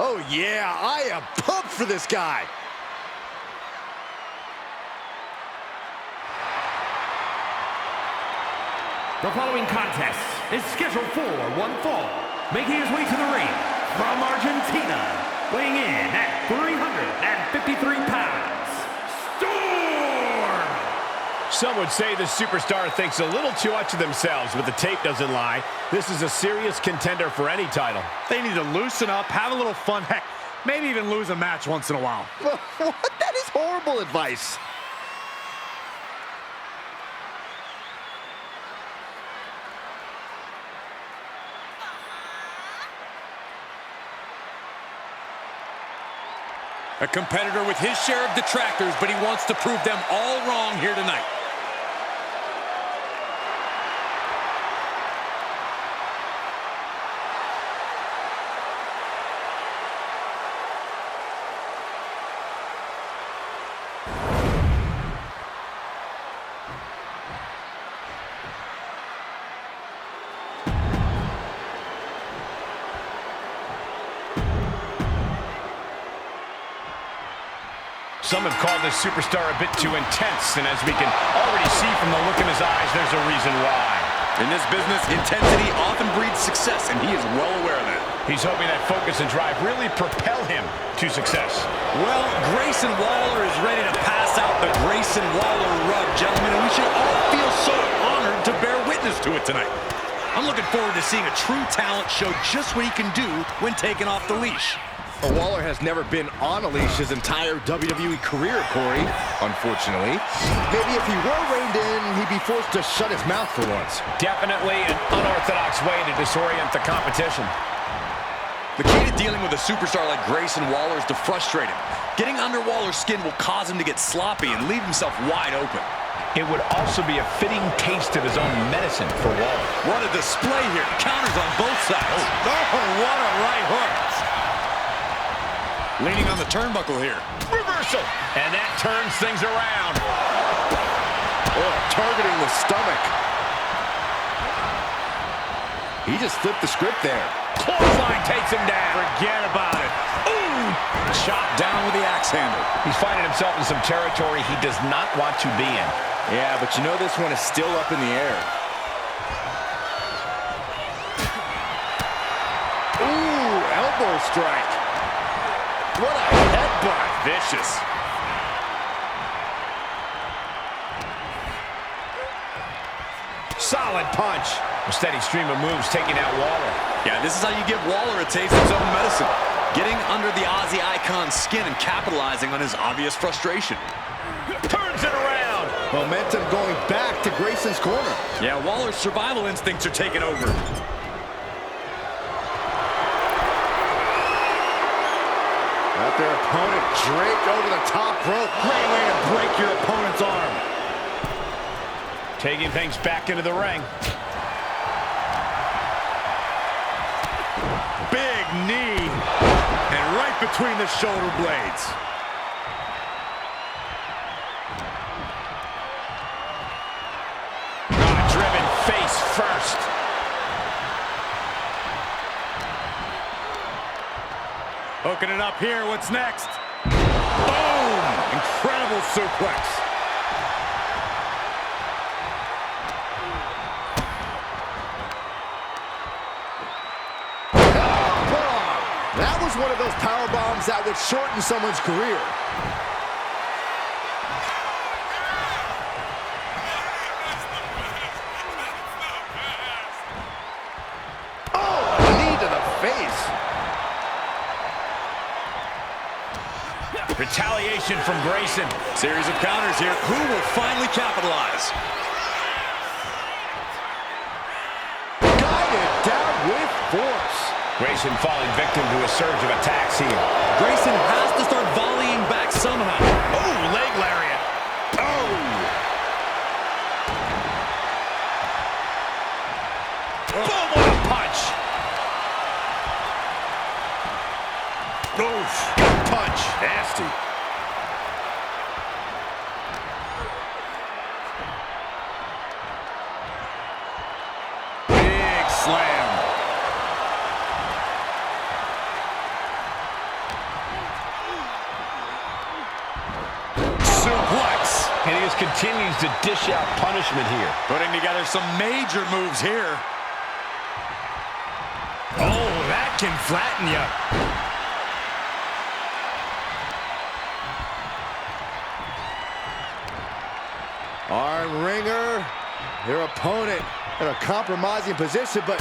Oh, yeah, I am pumped for this guy. The following contest is scheduled for one fall. Making his way to the ring from Argentina, weighing in at 353 pounds, Storm! Some would say the superstar thinks a little too much of themselves, but the tape doesn't lie. This is a serious contender for any title. They need to loosen up, have a little fun, heck, maybe even lose a match once in a while. What? That is horrible advice. A competitor with his share of detractors, but he wants to prove them all wrong here tonight. Some have called this superstar a bit too intense, and as we can already see from the look in his eyes, there's a reason why. In this business, intensity often breeds success, and he is well aware of that. He's hoping that focus and drive really propel him to success. Well, Grayson Waller is ready to pass out the Grayson Waller rub, gentlemen, and we should all feel so honored to bear witness to it tonight. I'm looking forward to seeing a true talent show just what he can do when taken off the leash. Waller has never been on a leash his entire WWE career, Corey, unfortunately. Maybe if he were reined in, he'd be forced to shut his mouth for once. Definitely an unorthodox way to disorient the competition. The key to dealing with a superstar like Grayson Waller is to frustrate him. Getting under Waller's skin will cause him to get sloppy and leave himself wide open. It would also be a fitting taste of his own medicine for Waller. What a display here. Counters on both sides. Oh, what a right hook. Leaning on the turnbuckle here. Reversal. And that turns things around. Oh, targeting the stomach. He just flipped the script there. Clothesline takes him down. Forget about it. Ooh! Chopped down with the axe handle. He's finding himself in some territory he does not want to be in. Yeah, but you know this one is still up in the air. Ooh, elbow strike. What a headbutt. Vicious. Solid punch. A steady stream of moves taking out Waller. Yeah, this is how you give Waller a taste of his own medicine. Getting under the Aussie icon's skin and capitalizing on his obvious frustration. Turns it around. Momentum going back to Grayson's corner. Yeah, Waller's survival instincts are taking over. Got their opponent draped over the top rope. Great way to break your opponent's arm. Taking things back into the ring. Big knee. And right between the shoulder blades. Driven face first. Hooking it up here. What's next? Boom! Incredible suplex. That was one of those power bombs that would shorten someone's career. Oh, a knee to the face. Retaliation from Grayson. Series of counters here. Who will finally capitalize? Guided down with force. Grayson falling victim to a surge of attacks here. Grayson has to start volleying back somehow. Oh, leg lariat. Oh! Boom, what a punch. Oof. Punch. Nasty. Big slam. just continues to dish out punishment here. Putting together some major moves here. Oh, that can flatten you. Arm wringer. Their opponent in a compromising position, but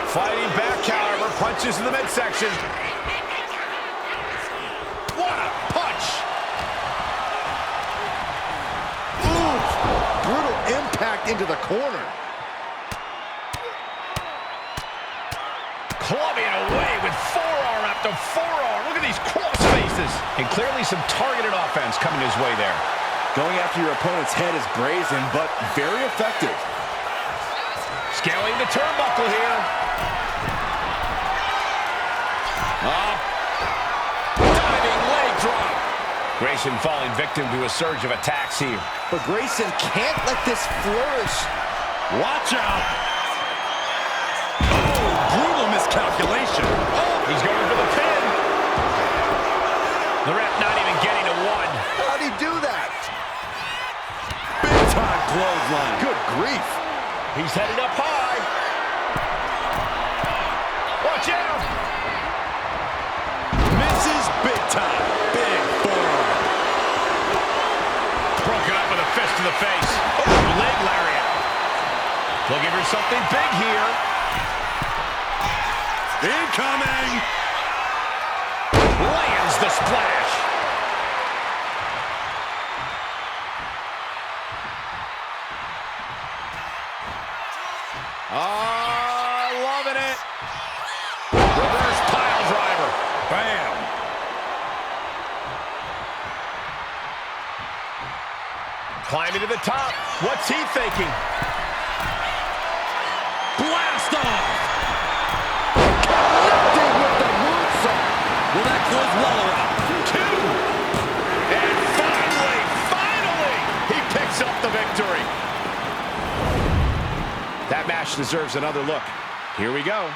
fighting back, however, punches in the midsection. What a punch! ooh, brutal impact into the corner. Clubbing away with forearm after forearm. Look at these cross faces. And clearly some targeted offense coming his way there. Going after your opponent's head is brazen, but very effective. Scaling the turnbuckle here. Diving leg drop. Grayson falling victim to a surge of attacks here. But Grayson can't let this flourish. Watch out. Oh, brutal miscalculation. Oh, he's going for the pin. The ref not even getting a one. How'd he do that? Big time clothesline. Good grief. He's headed up high. Watch out. Misses big time. Big forearm. Broken up with a fist to the face. Oh, leg lariat. Looking for something big here. Incoming. Lands the splash. Loving it. Reverse pile driver. Bam. Climbing to the top. What's he thinking? Blast off. Connecting with the moonsault. Will that close Waller out? Two. And finally, he picks up the victory. That match deserves another look. Here we go.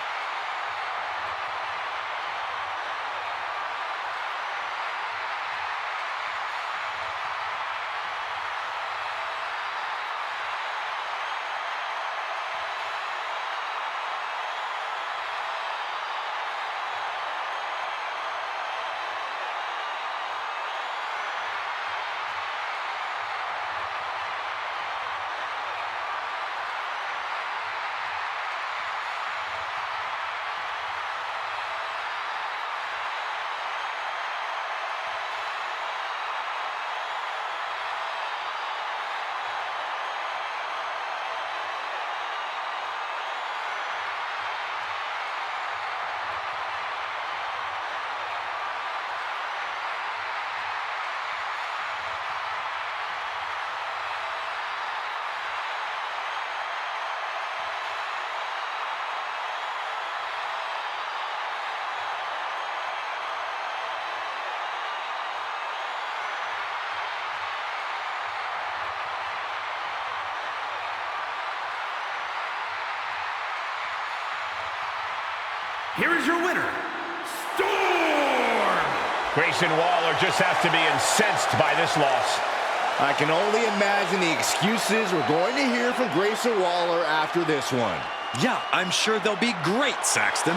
Here is your winner, Storm! Grayson Waller just has to be incensed by this loss. I can only imagine the excuses we're going to hear from Grayson Waller after this one. Yeah, I'm sure they'll be great, Saxton.